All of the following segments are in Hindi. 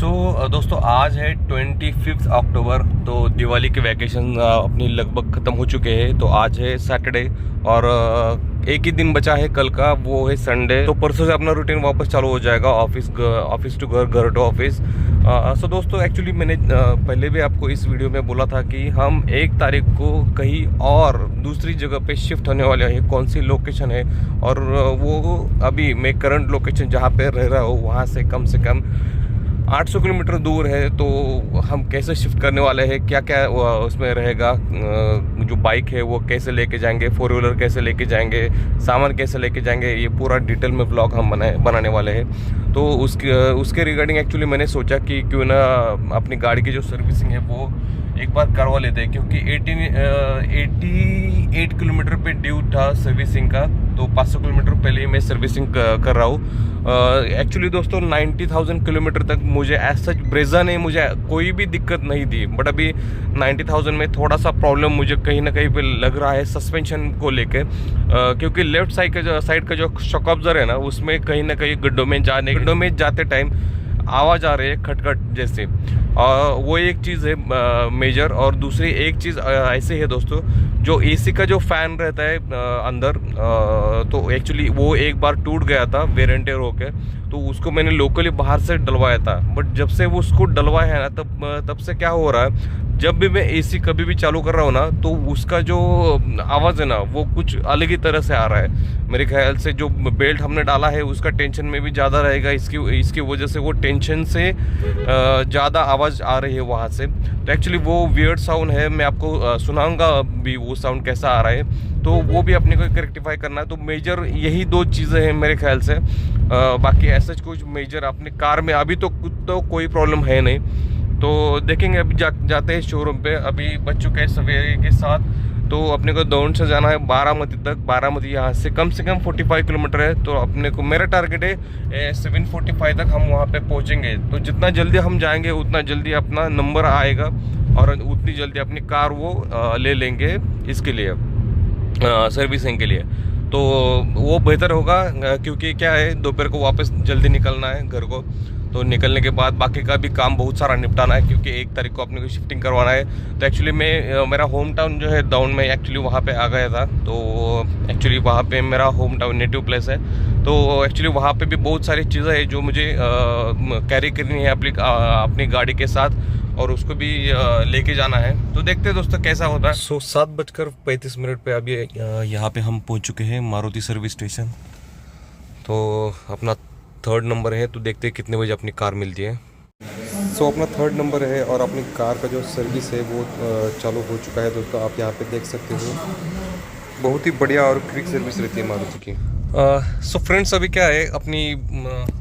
दोस्तों आज है 25 अक्टूबर। तो दिवाली के वैकेशन अपनी लगभग ख़त्म हो चुके हैं। तो आज है सैटरडे और एक ही दिन बचा है कल का, वो है संडे। तो परसों से अपना रूटीन वापस चालू हो जाएगा, ऑफिस टू घर, घर टू ऑफिस। सो दोस्तों एक्चुअली मैंने पहले भी आपको इस वीडियो में बोला था कि हम 1 तारीख को कहीं और दूसरी जगह पे शिफ्ट होने वाले हैं। कौन सी लोकेशन है और वो अभी मैं करंट लोकेशन जहाँ पे रह रहा हूँ वहाँ से कम 800 किलोमीटर दूर है। तो हम कैसे शिफ्ट करने वाले हैं, क्या क्या उसमें रहेगा, जो बाइक है वो कैसे लेके जाएंगे, 4 व्हीलर कैसे लेके जाएंगे, सामान कैसे लेके जाएंगे, ये पूरा डिटेल में ब्लॉग हम बनाने वाले हैं। तो उसके रिगार्डिंग एक्चुअली मैंने सोचा कि क्यों ना अपनी गाड़ी की जो सर्विसिंग है वो एक बार करवा लेते हैं, क्योंकि 88 किलोमीटर पे ड्यू था सर्विसिंग का। तो 500 किलोमीटर पहले ही मैं सर्विसिंग कर रहा हूँ। एक्चुअली दोस्तों 90,000 किलोमीटर तक मुझे एज सच ब्रेजा ने मुझे कोई भी दिक्कत नहीं दी, बट अभी 90,000 में थोड़ा सा प्रॉब्लम मुझे कहीं ना कहीं पे लग रहा है सस्पेंशन को लेके, क्योंकि लेफ्ट साइड का जो शॉक ऑब्जर्वर है ना, उसमें कहीं ना कहीं गड्ढों में जाते टाइम आवाज़ आ रही है खटखट जैसे। वो एक चीज़ है मेजर। और दूसरी एक चीज़ ऐसे है दोस्तों, जो एसी का जो फ़ैन रहता है अंदर, तो एक्चुअली वो एक बार टूट गया था वेरेंटियर होके। तो उसको मैंने लोकली बाहर से डलवाया था, बट जब से वो उसको डलवाया है ना तब से क्या हो रहा है, जब भी मैं एसी कभी भी चालू कर रहा हूँ ना, तो उसका जो आवाज़ है ना वो कुछ अलग ही तरह से आ रहा है। मेरे ख्याल से जो बेल्ट हमने डाला है उसका टेंशन में भी ज़्यादा रहेगा, इसकी वजह से वो टेंशन से ज़्यादा आवाज़ आ रही है वहाँ से। तो एक्चुअली वो वियर्ड साउंड है, मैं आपको सुनाऊंगा भी वो साउंड कैसा आ रहा है। तो वो भी अपने को रेक्टिफाई करना है। तो मेजर यही 2 चीज़ें हैं मेरे ख्याल से। बाकी ऐसा कुछ मेजर अपने कार में अभी तो कोई प्रॉब्लम है नहीं। तो देखेंगे अभी जाते हैं शोरूम पे। अभी बच्चों के सवेरे के साथ तो अपने को दौड़ से जाना है बारामती तक। बारामती यहाँ से कम 45 किलोमीटर है। तो अपने को मेरा टारगेट है 7:45 तक हम वहाँ पे पहुँचेंगे। तो जितना जल्दी हम जाएंगे उतना जल्दी अपना नंबर आएगा और उतनी जल्दी अपनी कार वो ले लेंगे इसके लिए, सर्विसिंग के लिए। तो वो बेहतर होगा, क्योंकि क्या है दोपहर को वापस जल्दी निकलना है घर को। तो निकलने के बाद बाकी का भी काम बहुत सारा निपटाना है, क्योंकि 1 तारीख को अपने को शिफ्टिंग करवाना है। तो एक्चुअली मेरा होम टाउन जो है दाउन में एक्चुअली वहाँ पे आ गया था। तो एक्चुअली वहाँ पे मेरा होम टाउन नेटिव प्लेस है। तो एक्चुअली वहाँ पे भी बहुत सारी चीज़ें हैं जो मुझे कैरी करनी है अपनी गाड़ी के साथ, और उसको भी लेके जाना है। तो देखते हैं दोस्तों कैसा होता है। 7:35 पे अभी यहाँ पे हम पहुँच चुके हैं मारुति सर्विस स्टेशन। तो अपना 3rd नंबर है। तो देखते हैं कितने बजे अपनी कार मिलती है। अपना 3rd नंबर है और अपनी कार का जो सर्विस है वो चालू हो चुका है दोस्तों। आप यहाँ पे देख सकते हो, बहुत ही बढ़िया और क्विक सर्विस रहती है मारुति की। फ्रेंड्स अभी क्या है, अपनी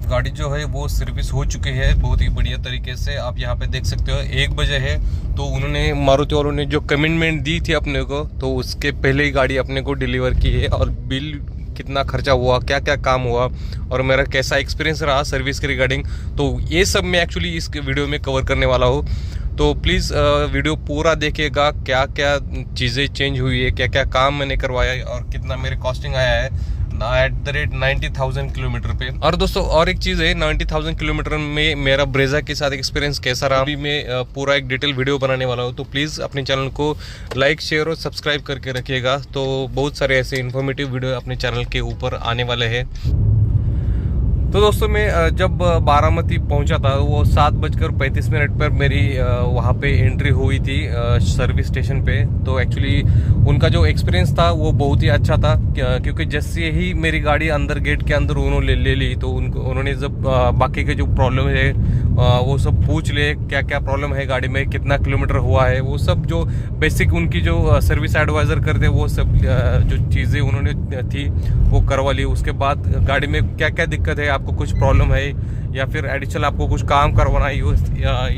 गाड़ी जो है वो सर्विस हो चुकी है बहुत ही बढ़िया तरीके से। आप यहाँ पे देख सकते हो 1 बजे है। तो उन्होंने मारुति वालों ने जो कमिटमेंट दी थी अपने को, तो उसके पहले ही गाड़ी अपने को डिलीवर की है। और बिल कितना खर्चा हुआ, क्या क्या काम हुआ और मेरा कैसा एक्सपीरियंस रहा सर्विस के रिगार्डिंग, तो ये सब मैं एक्चुअली इस वीडियो में कवर करने वाला हूँ। तो प्लीज़ वीडियो पूरा देखिएगा, क्या क्या चीज़ें चेंज हुई है, क्या क्या काम मैंने करवाया और कितना मेरे कॉस्टिंग आया है एट द रेट 90,000 किलोमीटर पे। और दोस्तों और एक चीज़ है, 90,000 किलोमीटर में मेरा ब्रेजा के साथ एक्सपीरियंस कैसा रहा, अभी मैं पूरा एक डिटेल वीडियो बनाने वाला हूँ। तो प्लीज़ अपने चैनल को लाइक, शेयर और सब्सक्राइब करके रखिएगा। तो बहुत सारे ऐसे इन्फॉर्मेटिव वीडियो अपने चैनल के ऊपर आने वाले हैं। तो दोस्तों मैं जब बारामती पहुंचा था वो 7:35 पर मेरी वहाँ पे एंट्री हुई थी सर्विस स्टेशन पे। तो एक्चुअली उनका जो एक्सपीरियंस था वो बहुत ही अच्छा था, क्योंकि जैसे ही मेरी गाड़ी अंदर गेट के अंदर उन्होंने ले ली, तो उन्होंने जब बाकी के जो प्रॉब्लम है वो सब पूछ ले, क्या क्या प्रॉब्लम है गाड़ी में, कितना किलोमीटर हुआ है, वो सब जो बेसिक उनकी जो सर्विस एडवाइज़र करते वो सब जो चीज़ें उन्होंने थी वो करवा ली। उसके बाद गाड़ी में क्या क्या दिक्कत है, आपको कुछ प्रॉब्लम है या फिर एडिशनल आपको कुछ काम करवाना है,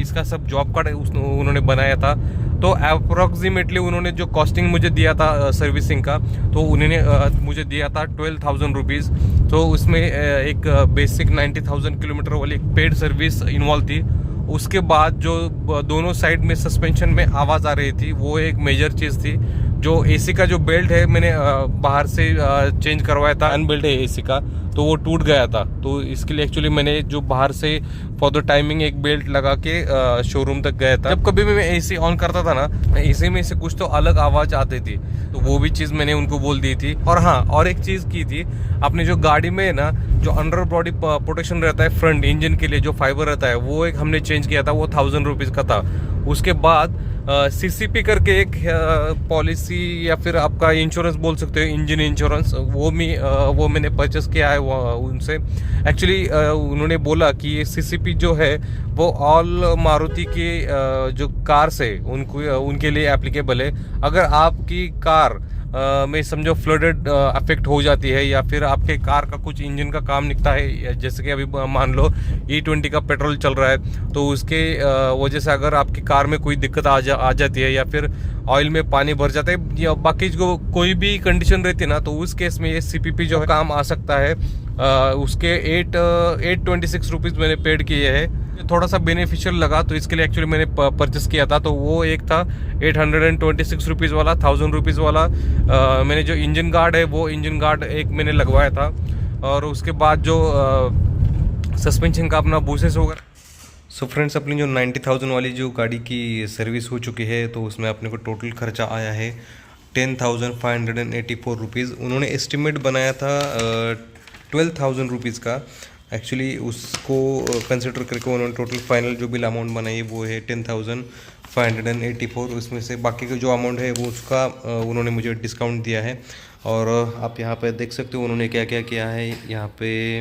इसका सब जॉब कार्ड उन्होंने बनाया था। तो अप्रोक्सीमेटली उन्होंने जो कॉस्टिंग मुझे दिया था सर्विसिंग का, तो उन्होंने मुझे दिया था 12,000 रुपीज़। तो उसमें एक बेसिक 90,000 किलोमीटर वाली एक पेड सर्विस इन्वॉल्व थी। उसके बाद जो दोनों साइड में सस्पेंशन में आवाज़ आ रही थी वो एक मेजर चीज़ थी, जो एसी का जो बेल्ट है मैंने बाहर से चेंज करवाया था, अनबेल्ट है एसी का, तो वो टूट गया था। तो इसके लिए एक्चुअली मैंने जो बाहर से फॉर द टाइमिंग एक बेल्ट लगा के शोरूम तक गया था। जब कभी भी मैं एसी ऑन करता था ना, एसी में से कुछ तो अलग आवाज़ आती थी, तो वो भी चीज़ मैंने उनको बोल दी थी। और हाँ, और एक चीज़ की थी, अपने जो गाड़ी में ना जो अंडर बॉडी प्रोटेक्शन रहता है फ्रंट इंजन के लिए, जो फाइबर रहता है, वो एक हमने चेंज किया था, वो 1000 रुपीज़ का था। उसके बाद सीसीपी करके एक पॉलिसी या फिर आपका इंश्योरेंस बोल सकते हो, इंजन इंश्योरेंस, वो मैंने परचेस किया है उनसे। एक्चुअली उन्होंने बोला कि ये सीसीपी जो है वो ऑल मारुति की जो कार्स है उनके लिए एप्लीकेबल है। अगर आपकी कार में समझो फ्लडेड अफेक्ट हो जाती है, या फिर आपके कार का कुछ इंजन का काम निकलता है, जैसे कि अभी मान लो E20 का पेट्रोल चल रहा है, तो उसके वजह से अगर आपकी कार में कोई दिक्कत आ जाती है, या फिर ऑयल में पानी भर जाता है, या बाकी जो कोई भी कंडीशन रहती है ना, तो उस केस में ये CPP जो है काम आ सकता है। उसके 826 रुपीज़ मैंने पेड किए हैं। थोड़ा सा बेनिफिशियल लगा, तो इसके लिए एक्चुअली मैंने परचेस किया था। तो वो एक था 826 रुपीज़ वाला, 1000 रुपीज़ वाला। मैंने जो इंजन गार्ड है, वो इंजन गार्ड एक मैंने लगवाया था। और उसके बाद जो सस्पेंशन का अपना बूसेस होगा। सो फ्रेंड्स, अपनी जो 90,000 वाली जो गाड़ी की सर्विस हो चुकी है, तो उसमें अपने को टोटल खर्चा आया है 10,584 रुपीज़। उन्होंने एस्टिमेट बनाया था 12,000 रुपीज़ का। एक्चुअली उसको कंसिडर करके उन्होंने टोटल फाइनल जो बिल अमाउंट बनाई वो है 10,584। उसमें से बाकी का जो अमाउंट है वो उसका उन्होंने मुझे डिस्काउंट दिया है। और आप यहाँ पे देख सकते हो उन्होंने क्या क्या किया है। यहाँ पे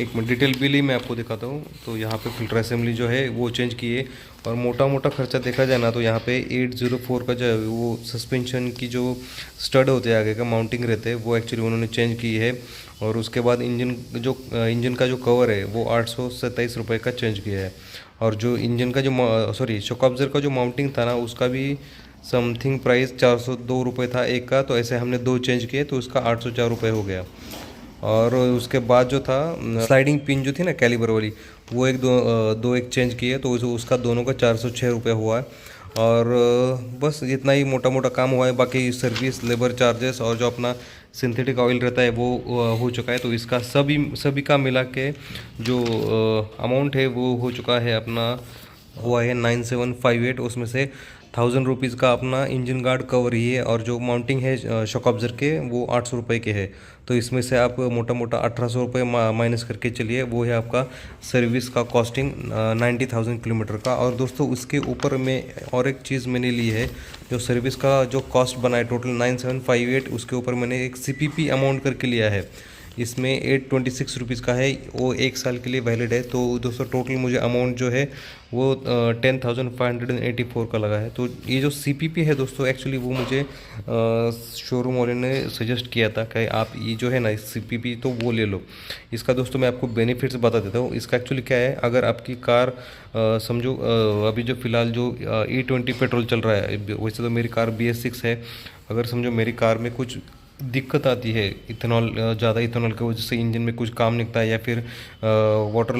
एक डिटेल बिल ही मैं आपको दिखाता हूँ। तो यहाँ पे फिल्टर असेंबली जो है वो चेंज किए, और मोटा मोटा खर्चा देखा जाए ना, तो यहाँ पे 804 का जो है वो सस्पेंशन की जो स्टड होते हैं आगे का माउंटिंग रहते हैं, वो एक्चुअली उन्होंने चेंज की है। और उसके बाद इंजन का जो कवर है वो 827 रुपये का चेंज किया है। और जो इंजन का जो शॉक ऑब्जर्वर का जो माउंटिंग था ना, उसका भी समथिंग प्राइस 402 रुपये था एक का। तो ऐसे हमने 2 चेंज किए, तो उसका 804 रुपये हो गया। और उसके बाद जो था स्लाइडिंग पिन जो थी ना कैलिबर वाली, वो एक चेंज किए, तो उसका दोनों का 406 रुपये हुआ है। और बस इतना ही मोटा मोटा काम हुआ है। बाकी सर्विस, लेबर चार्जेस और जो अपना सिंथेटिक ऑयल रहता है वो हो चुका है। तो इसका सभी का मिला के जो अमाउंट है वो हो चुका है, अपना हुआ है 9758। उसमें से 1000 रुपीज़ का अपना इंजन गार्ड कवर ही है, और जो माउंटिंग है शॉक ऑब्जर्वर के वो 800 रुपये के है। तो इसमें से आप मोटा मोटा 1800 रुपये माइनस करके चलिए, वो है आपका सर्विस का कॉस्टिंग 90,000 किलोमीटर का। और दोस्तों उसके ऊपर में और एक चीज़ मैंने ली है, जो सर्विस का जो कॉस्ट बना है टोटल 9758, उसके ऊपर मैंने एक CPP अमाउंट करके लिया है। इसमें 826 रुपीज़ का है, वो 1 साल के लिए वैलिड है। तो दोस्तों टोटल मुझे अमाउंट जो है वो 10,584 का लगा है। तो ये जो CPP है दोस्तों, एक्चुअली वो मुझे शोरूम वाले ने सजेस्ट किया था कि आप ये जो है ना CPP तो वो ले लो। इसका दोस्तों मैं आपको बेनिफिट्स बता देता हूँ। इसका एक्चुअली क्या है, अगर आपकी कार समझो अभी जो फ़िलहाल जो E20 पेट्रोल चल रहा है, वैसे तो मेरी कार BS6 है। अगर समझो मेरी कार में कुछ दिक्कत आती है, ज़्यादा इथेनॉल की वजह से इंजन में कुछ काम निकलता है, या फिर वाटर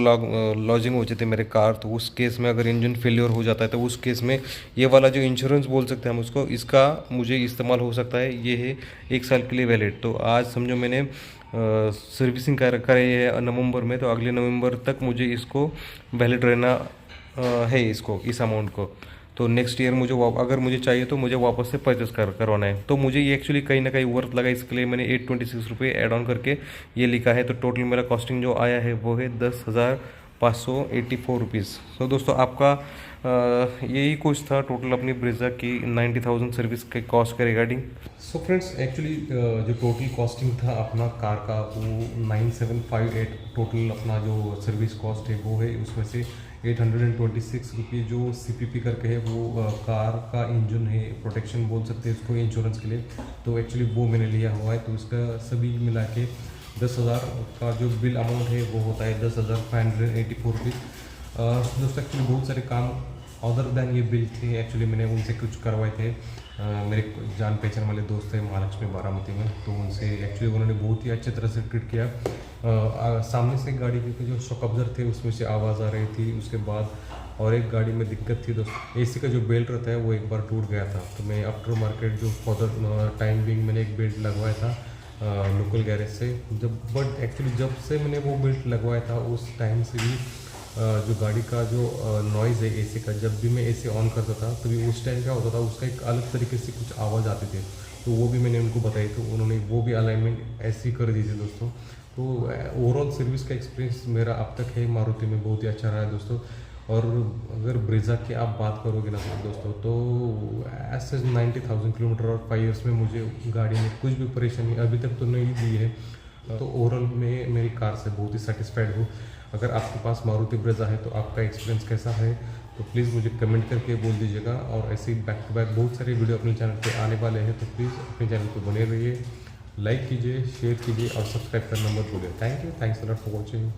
लॉजिंग हो जाती है मेरे कार, तो उस केस में अगर इंजन फेलियर हो जाता है, तो उस केस में ये वाला जो इंश्योरेंस बोल सकते हैं हम उसको, इसका मुझे इस्तेमाल हो सकता है। ये है 1 साल के लिए वैलिड। तो आज समझो मैंने सर्विसिंग कराई है नवंबर में, तो अगले नवंबर तक मुझे इसको वैलिड रहना है, इस अमाउंट को। तो नेक्स्ट ईयर मुझे अगर मुझे चाहिए तो मुझे वापस से परचेस करवाना है। तो मुझे ये एक्चुअली कहीं ना कहीं वर्थ लगा, इसके लिए मैंने 826 रुपये ऐड ऑन करके ये लिखा है। तो टोटल मेरा कॉस्टिंग जो आया है वो है 10,584 रुपीज़। तो दोस्तों आपका यही कुछ था टोटल अपनी ब्रेजा की 90,000 सर्विस के कॉस्ट के रिगार्डिंग। सो फ्रेंड्स, एक्चुअली जो टोटल कॉस्टिंग था अपना कार का वो 9758 टोटल अपना जो सर्विस कॉस्ट है वो है। उसमें से 826 रुपये जो CPP करके है वो कार का इंजन है, प्रोटेक्शन बोल सकते हैं इसको, इंश्योरेंस के लिए। तो एक्चुअली वो मैंने लिया हुआ है। तो इसका सभी मिला के 10,000 का जो बिल अमाउंट है वो होता है 10,584 रुपीज़। दोस्तों एक्चुअली बहुत सारे काम अदर दैन ये बिल थे, एक्चुअली मैंने उनसे कुछ करवाए थे। मेरे जान पहचान वाले दोस्त हैं महालक्ष्मी बारामती में, तो उनसे एक्चुअली उन्होंने बहुत ही अच्छी तरह से ट्रीट किया। सामने से गाड़ी के जो शॉक अब्जर्वर थे उसमें से आवाज़ आ रही थी। उसके बाद और एक गाड़ी में दिक्कत थी दोस्तों, एसी का जो बेल्ट रहता है वो एक बार टूट गया था, तो मैं आफ्टर मार्केट जो फॉर टाइम बिंग मैंने एक बेल्ट लगवाया था लोकल गैरेज से। बट एक्चुअली जब से मैंने वो बेल्ट लगवाया था उस टाइम से भी जो गाड़ी का जो नॉइज़ है एसी का, जब भी मैं एसी ऑन करता था तभी उस टाइम क्या होता था, उसका एक अलग तरीके से कुछ आवाज़ आती थी। तो वो भी मैंने उनको बताई, तो उन्होंने वो भी अलाइनमेंट ऐसी कर दी थी दोस्तों। तो ओवरऑल सर्विस का एक्सपीरियंस मेरा अब तक है मारुति में बहुत ही अच्छा रहा है दोस्तों। और अगर ब्रेजा की आप बात करोगे ना दोस्तों, तो ऐसे 90,000 किलोमीटर और 5 ईयर्स में मुझे गाड़ी में कुछ भी परेशानी अभी तक तो नहीं दी है। तो ओवरऑल मैं मेरी कार से बहुत ही सेटिस्फाइड हूँ। अगर आपके पास मारुति ब्रेजा है तो आपका एक्सपीरियंस कैसा है, तो प्लीज़ मुझे कमेंट करके बोल दीजिएगा। और ऐसे ही बैक टू बैक बहुत सारे वीडियो अपने चैनल पे आने वाले हैं, तो प्लीज़ अपने चैनल पे बने रहिए, लाइक कीजिए, शेयर कीजिए और सब्सक्राइब करना मत भूलिए। Thank you, thanks a lot for watching.